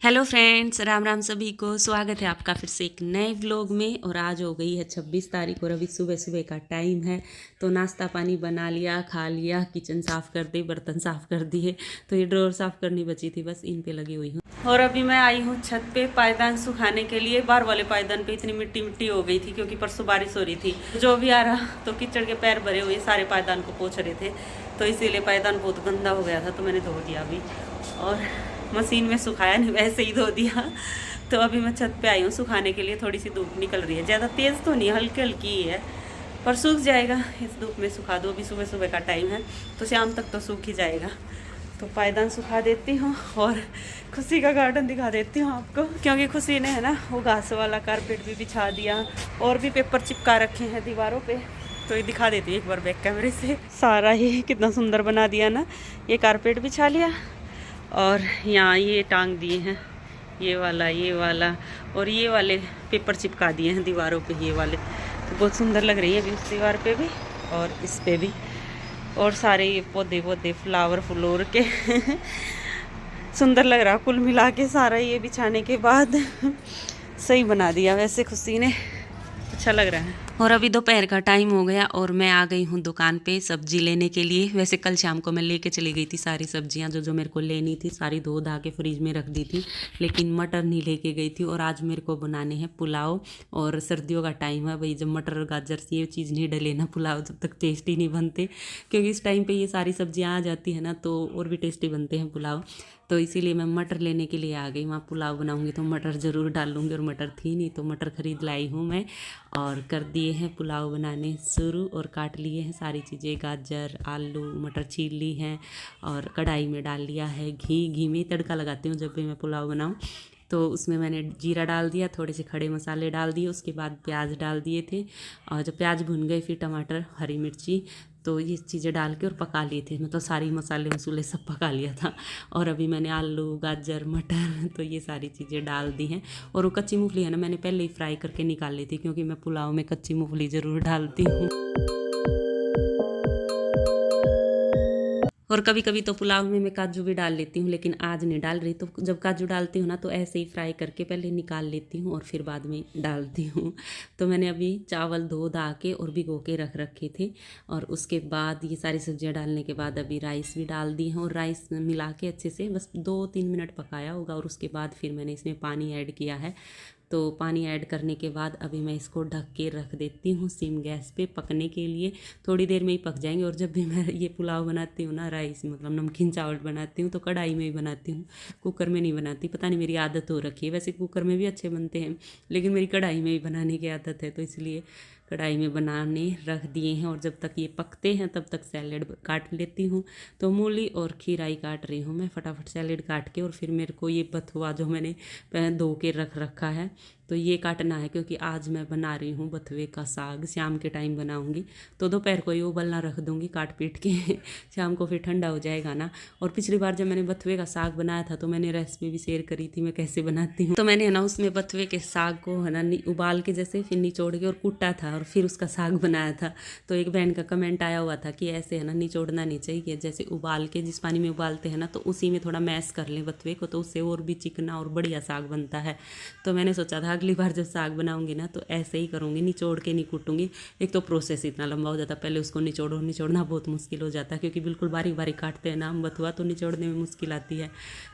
Hello friends, Ram Ram सभी को। स्वागत है आपका फिर से एक नए व्लॉग में। और आज हो गई है 26 तारीख और अभी सुबह सुबह का टाइम है। तो नाश्ता पानी बना लिया, खा लिया, किचन साफ़ कर दी, बर्तन साफ़ कर दिए। तो ये ड्रॉर साफ़ करनी बची थी, बस इन पे लगी हुई हूँ। और अभी मैं आई हूँ छत पे पायदान सुखाने के लिए। बाहर वाले पायदान पे इतनी मिट्टी मिट्टी हो गई थी क्योंकि परसों बारिश हो रही थी। जो भी आ रहा तो कीचड़ के पैर भरे हुए सारे पायदान को पोंछ रहे थे, तो इसीलिए पायदान बहुत गंदा हो गया था। तो मैंने धो दिया अभी, और मशीन में सुखाया नहीं, वैसे ही धो दिया। तो अभी मैं छत पे आई हूँ सुखाने के लिए। थोड़ी सी धूप निकल रही है, ज़्यादा तेज़ तो नहीं, हल्की हल्की ही है, पर सूख जाएगा। इस धूप में सुखा दो, अभी सुबह सुबह का टाइम है तो शाम तक तो सूख ही जाएगा। तो पायदान सुखा देती हूँ और खुशी का गार्डन दिखा देती हूँ आपको, क्योंकि खुशी ने है ना वो घास वाला कारपेट भी बिछा दिया और भी पेपर चिपका रखे हैं दीवारों पे। तो ये दिखा देती हूँ एक बार बैक कैमरे से। सारा ही कितना सुंदर बना दिया ना। ये कारपेट बिछा लिया और यहाँ ये टांग दिए हैं, ये वाला और ये वाले पेपर चिपका दिए हैं दीवारों पे। ये वाले तो बहुत सुंदर लग रही है अभी उस दीवार पे भी और इस पे भी। और सारे ये पौधे फ्लावर के सुंदर लग रहा। कुल मिला के सारा ये बिछाने के बाद सही बना दिया। वैसे खुशी ने अच्छा लग रहा है। और अभी दोपहर का टाइम हो गया और मैं आ गई हूँ दुकान पे सब्जी लेने के लिए। वैसे कल शाम को मैं लेके चली गई थी सारी सब्जियाँ जो मेरे को लेनी थी, सारी धो धा के फ्रिज में रख दी थी, लेकिन मटर नहीं लेके गई थी। और आज मेरे को बनाने हैं पुलाव। और सर्दियों का टाइम है भाई, जब मटर और गाजर से ये चीज़ नहीं डले ना पुलाव, जब तक टेस्टी नहीं बनते। क्योंकि इस टाइम पर ये सारी सब्जियाँ आ जाती है ना तो और भी टेस्टी बनते हैं पुलाव। तो इसीलिए मैं मटर लेने के लिए आ गई। वहाँ पुलाव बनाऊंगी तो मटर ज़रूर डाल लूँगी, और मटर थी नहीं तो मटर ख़रीद लाई हूँ मैं। और कर दिए हैं पुलाव बनाने शुरू और काट लिए हैं सारी चीज़ें, गाजर आलू मटर छील ली हैं और कढ़ाई में डाल लिया है घी में तड़का लगाती हूँ जब भी मैं पुलाव बनाऊँ। तो उसमें मैंने जीरा डाल दिया, थोड़े से खड़े मसाले डाल दिए, उसके बाद प्याज डाल दिए थे। और जब प्याज भुन गए फिर टमाटर हरी मिर्ची, तो ये चीज़ें डाल के और पका लिए थे। मतलब सारी मसाले मसूले सब पका लिया था। और अभी मैंने आलू गाजर मटर तो ये सारी चीज़ें डाल दी हैं। और वो कच्ची मूंगफली है ना, मैंने पहले ही फ्राई करके निकाल ली थी, क्योंकि मैं पुलाव में कच्ची मूंगफली ज़रूर डालती हूँ। और कभी कभी तो पुलाव में मैं काजू भी डाल लेती हूँ, लेकिन आज नहीं डाल रही। तो जब काजू डालती हूँ ना तो ऐसे ही फ्राई करके पहले निकाल लेती हूँ और फिर बाद में डालती हूँ। तो मैंने अभी चावल धो धा के और भिगो के रख रखे थे, और उसके बाद ये सारी सब्जियाँ डालने के बाद अभी राइस भी डाल दी हैं। और राइस मिला के अच्छे से बस 2-3 मिनट पकाया होगा, और उसके बाद फिर मैंने इसमें पानी ऐड किया है। तो पानी ऐड करने के बाद अभी मैं इसको ढक के रख देती हूँ सिम गैस पे पकने के लिए। थोड़ी देर में ही पक जाएंगे। और जब भी मैं ये पुलाव बनाती हूँ ना, राइस मतलब नमकीन चावल बनाती हूँ, तो कढ़ाई में ही बनाती हूँ, कुकर में नहीं बनाती। पता नहीं मेरी आदत हो रखी है। वैसे कुकर में भी अच्छे बनते हैं, लेकिन मेरी कढ़ाई में ही बनाने की आदत है, तो इसलिए कढ़ाई में बनाने रख दिए हैं। और जब तक ये पकते हैं तब तक सैलेड काट लेती हूँ। तो मूली और खीराई काट रही हूँ मैं फटाफट सैलेड काट के। और फिर मेरे को ये बथुआ जो मैंने धो के रख रखा है तो ये काटना है, क्योंकि आज मैं बना रही हूँ बथुए का साग। शाम के टाइम बनाऊँगी तो दोपहर को ही उबलना रख दूँगी काट पीट के शाम को फिर ठंडा हो जाएगा ना। और पिछली बार जब मैंने बथुए का साग बनाया था तो मैंने रेसिपी भी शेयर करी थी मैं कैसे बनाती हूँ। तो मैंने है ना उसमें बथुए के साग को है ना उबाल के जैसे फिर निचोड़ के और कूटा था और फिर उसका साग बनाया था। तो एक बहन का कमेंट आया हुआ था कि ऐसे है ना निचोड़ना नहीं चाहिए, जैसे उबाल के जिस पानी में उबालते हैं ना तो उसी में थोड़ा मैश कर लें बथुए को, तो उससे और भी चिकना और बढ़िया साग बनता है। तो मैंने सोचा था अगली बार जब साग बनाऊंगी ना तो ऐसे ही करूँगी, निचोड़ के नहीं कूटूंगी। एक तो प्रोसेस इतना लंबा हो जाता, पहले उसको निचोड़ना बहुत मुश्किल हो जाता है, क्योंकि बिल्कुल बारीक बारीक काटते हैं ना हम बथुआ, तो निचोड़ने में मुश्किल आती है।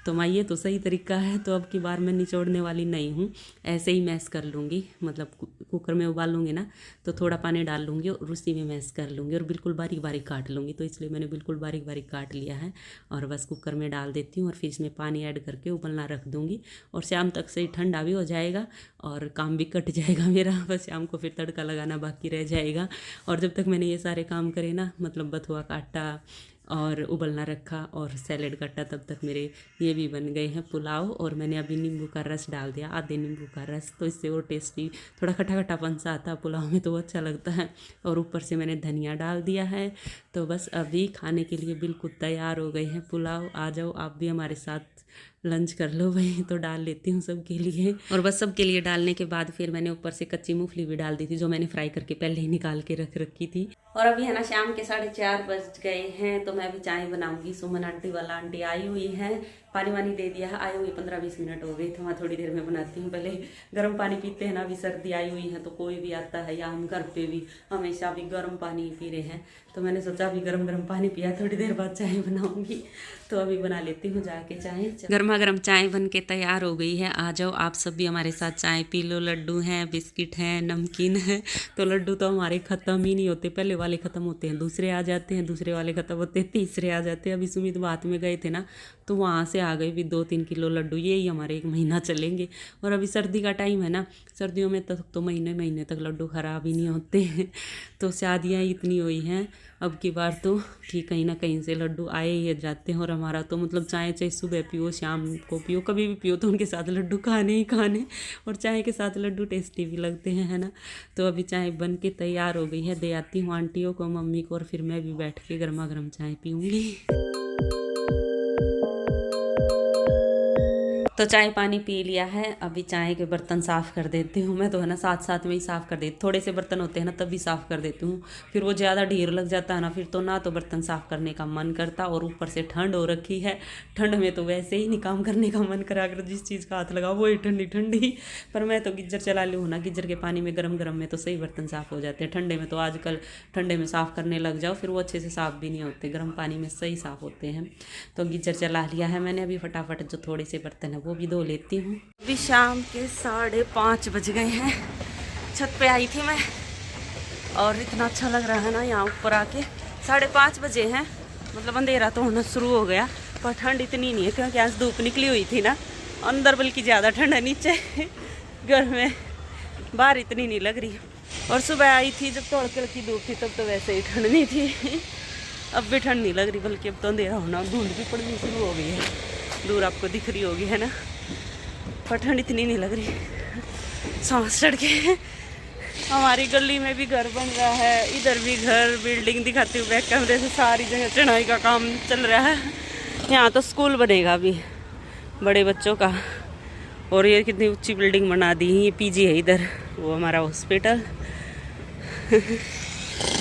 तो माँ ये तो सही तरीका है, तो अब की बार मैं निचोड़ने वाली नहीं हूँ, ऐसे ही मैश कर लूँगी। मतलब कुकर में उबाल लूँगी ना तो थोड़ा पानी डाल लूँगी और उसी में मैश कर लूँगी और बिल्कुल बारीक बारीक काट लूँगी। तो इसलिए मैंने बिल्कुल बारीक बारीक काट लिया है और बस कुकर में डाल देती हूँ और फिर इसमें पानी ऐड करके उबलना रख दूँगी। और शाम तक से ही ठंडा भी हो जाएगा और काम भी कट जाएगा मेरा। बस शाम को फिर तड़का लगाना बाकी रह जाएगा। और जब तक मैंने ये सारे काम करे ना, मतलब बथुआ काटा और उबलना रखा और सैलेड काटा, तब तक मेरे ये भी बन गए हैं पुलाव। और मैंने अभी नींबू का रस डाल दिया, आधे नींबू का रस, तो इससे और टेस्टी थोड़ा खट्टा खट्टापन सा आता है पुलाव में, तो वो अच्छा लगता है। और ऊपर से मैंने धनिया डाल दिया है। तो बस अभी खाने के लिए बिल्कुल तैयार हो गए हैं पुलाव। आ जाओ आप भी हमारे साथ लंच कर लो भाई। तो डाल लेती हूँ सबके लिए। और बस सबके लिए डालने के बाद फिर मैंने ऊपर से कच्ची मूंगफली भी डाल दी थी, जो मैंने फ्राई करके पहले ही निकाल के रख रखी थी। और अभी है ना शाम के 4:30 बज गए हैं, तो मैं अभी चाय बनाऊंगी। सुमन आंटी वाला आंटी आई हुई है, पानी वानी दे दिया है, आए हुए 15-20 मिनट हो गए थे। मैं थोड़ी देर में बनाती हूँ। पहले गर्म पानी पीते हैं ना, अभी सर्दी आई हुई है तो कोई भी आता है, या हम घर पे भी हमेशा भी गर्म पानी पी रहे हैं, तो मैंने सोचा अभी गर्म गर्म पानी पिया, थोड़ी देर बाद चाय बनाऊंगी। तो अभी बना लेती हूँ जाके चाय। गर्मा गर्म चाय बन के तैयार हो गई है। आ जाओ आप सब भी हमारे साथ चाय पी लो। लड्डू हैं, बिस्किट हैं, नमकीन है। तो लड्डू तो हमारे ख़त्म ही नहीं होते, पहले वाले ख़त्म होते हैं, दूसरे आ जाते हैं, दूसरे वाले ख़त्म होते हैं, तीसरे आ जाते हैं। अभी सुमित बात में गए थे ना, तो वहाँ से आ गए भी 2-3 किलो लड्डू, यही हमारे 1 महीना चलेंगे। और अभी सर्दी का टाइम है ना, सर्दियों में तो महीने महीने तक लड्डू ख़राब ही नहीं होते हैं। तो शादियाँ इतनी हुई हैं अब की बार तो कि कहीं ना कहीं से लड्डू आए ही जाते हैं। और हमारा तो मतलब चाय चाहे सुबह पियो, शाम को पियो, कभी भी पियो, तो उनके साथ लड्डू खाने ही खाने। और चाय के साथ लड्डू टेस्टी भी लगते हैं, है ना। तो अभी चाय बन के तैयार हो गई है, दे आती हूँ आंटियों को, मम्मी को, और फिर मैं भी बैठ के गर्मा गर्म चाय पीऊँगी। तो चाय पानी पी लिया है, अभी चाय के बर्तन साफ़ कर देती हूँ। मैं तो है ना साथ साथ में ही साफ़ कर देती, थोड़े से बर्तन होते हैं ना तब भी साफ़ कर देती हूँ, फिर वो ज़्यादा ढेर लग जाता है ना, फिर तो ना तो बर्तन साफ़ करने का मन करता, और ऊपर से ठंड हो रखी है। ठंड में तो वैसे ही नहीं काम करने का मन करा, अगर जिस चीज़ का हाथ लगाओ वो ही ठंडी ठंडी। पर मैं तो गिज्जर चला ली हूँ ना, गिज्जर के पानी में गरम गरम में तो सही बर्तन साफ़ हो जाते हैं। ठंडे में तो आजकल ठंडे में साफ़ करने लग जाओ, फिर वो अच्छे से साफ़ भी नहीं होते, गर्म पानी में सही साफ़ होते हैं। तो गिज्जर चला लिया है मैंने, अभी फटाफट जो थोड़े से बर्तन है वो भी धो लेती हूँ। अभी शाम के 5:30 बज गए हैं। छत पे आई थी मैं, और इतना अच्छा लग रहा है ना यहाँ ऊपर आके। 5:30 बजे हैं, मतलब अंधेरा तो होना शुरू हो गया, पर ठंड इतनी नहीं है क्योंकि आज धूप निकली हुई थी ना। अंदर बल्कि ज़्यादा ठंड है, नीचे घर में, बाहर इतनी नहीं लग रही। और सुबह आई थी जब तड़के की धूप थी, तब तो वैसे ही ठंड नहीं थी। अब भी ठंड नहीं लग रही, बल्कि अब तो अंधेरा होना, धुंध भी पड़नी शुरू हो गई है, दूर आपको दिख रही होगी, है ना। पर ठंड इतनी नहीं लग रही। सांस चढ़ के हमारी गली में भी घर बन रहा है, इधर भी घर, बिल्डिंग दिखाती हूँ बैक कैमरे से, सारी जगह चढ़ाई का काम चल रहा है। यहाँ तो स्कूल बनेगा अभी बड़े बच्चों का, और ये कितनी ऊंची बिल्डिंग बना दी। ये पीजी है इधर, वो हमारा हॉस्पिटल।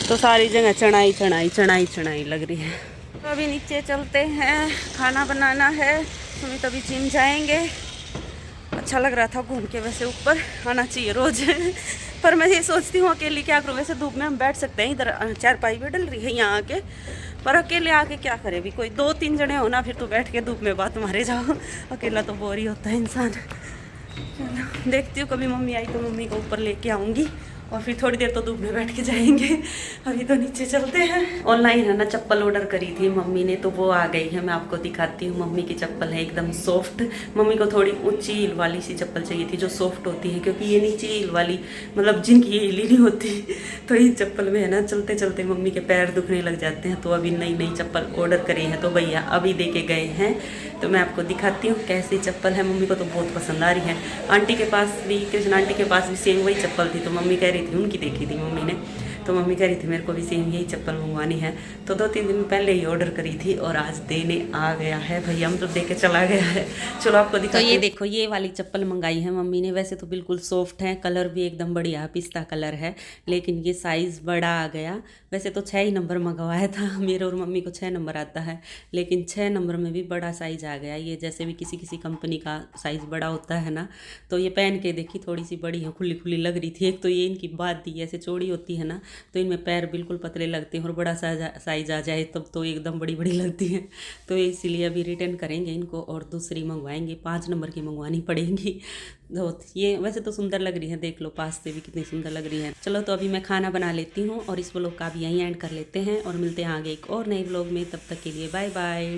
तो सारी जगह चढ़ाई चढ़ाई चढ़ाई चढ़ाई लग रही है। तो अभी नीचे चलते हैं, खाना बनाना है। हम तभी जिम जाएंगे। अच्छा लग रहा था घूम के, वैसे ऊपर आना चाहिए रोज। पर मैं ये सोचती हूँ अकेली क्या करूँ, वैसे धूप में हम बैठ सकते हैं, इधर चारपाई भी डल रही है यहाँ आके, पर अकेले आके क्या करे भी, कोई 2-3 जने हो ना, फिर तो बैठ के धूप में बात मारे जाओ। अकेला तो बोर ही होता है इंसान। चलो देखती हूँ, कभी मम्मी आई तो मम्मी को ऊपर लेके आऊँगी, और फिर थोड़ी देर तो धूप में बैठ के जाएंगे। अभी तो नीचे चलते हैं। ऑनलाइन है ना चप्पल ऑर्डर करी थी मम्मी ने, तो वो आ गई है, मैं आपको दिखाती हूँ। मम्मी की चप्पल है एकदम सॉफ्ट। मम्मी को थोड़ी ऊंची हील वाली सी चप्पल चाहिए थी जो सॉफ्ट होती है, क्योंकि ये नीची हील वाली मतलब जिनकी हील ही नहीं होती, तो इस चप्पल में है ना चलते चलते मम्मी के पैर दुखने लग जाते हैं। तो अभी नई नई चप्पल ऑर्डर करी है, तो भैया अभी दे के गए हैं, तो मैं आपको दिखाती हूँ कैसी चप्पल है। मम्मी को तो बहुत पसंद आ रही है। आंटी के पास भी, कृष्ण आंटी के पास भी सेम वही चप्पल थी, तो मम्मी कह रही थी, उनकी देखी थी मम्मी ने, तो मम्मी कह रही थी मेरे को भी सेम यही चप्पल मंगवानी है। तो 2-3 दिन पहले ही ऑर्डर करी थी, और आज देने आ गया है भैया, मतलब दे के चला गया है। चलो आपको दिखाती हूँ। तो ये देखो, ये वाली चप्पल मंगाई है मम्मी ने। वैसे तो बिल्कुल सॉफ्ट है, कलर भी एकदम बढ़िया पिस्ता कलर है, लेकिन ये साइज़ बड़ा आ गया। वैसे तो 6 ही नंबर मंगवाया था, मेरे और मम्मी को 6 नंबर आता है, लेकिन 6 नंबर में भी बड़ा साइज़ आ गया। ये जैसे भी किसी किसी कंपनी का साइज़ बड़ा होता है ना, तो ये पहन के देखी, थोड़ी सी बड़ी है, खुली खुली लग रही थी। एक तो ये इनकी बात थी, ऐसे चौड़ी होती है ना, तो इनमें पैर बिल्कुल पतले लगते हैं, और बड़ा साइज आ जाए तब तो एकदम बड़ी बड़ी लगती हैं। तो इसीलिए अभी रिटर्न करेंगे इनको, और दूसरी मंगवाएंगे, 5 नंबर की मंगवानी पड़ेंगी। तो ये वैसे तो सुंदर लग रही है, देख लो पास से भी कितनी सुंदर लग रही है। चलो तो अभी मैं खाना बना लेती हूँ, और इस व्लॉग का भी यहीं एंड कर लेते हैं, और मिलते हैं आगे एक और नए व्लॉग में। तब तक के लिए बाय बाय।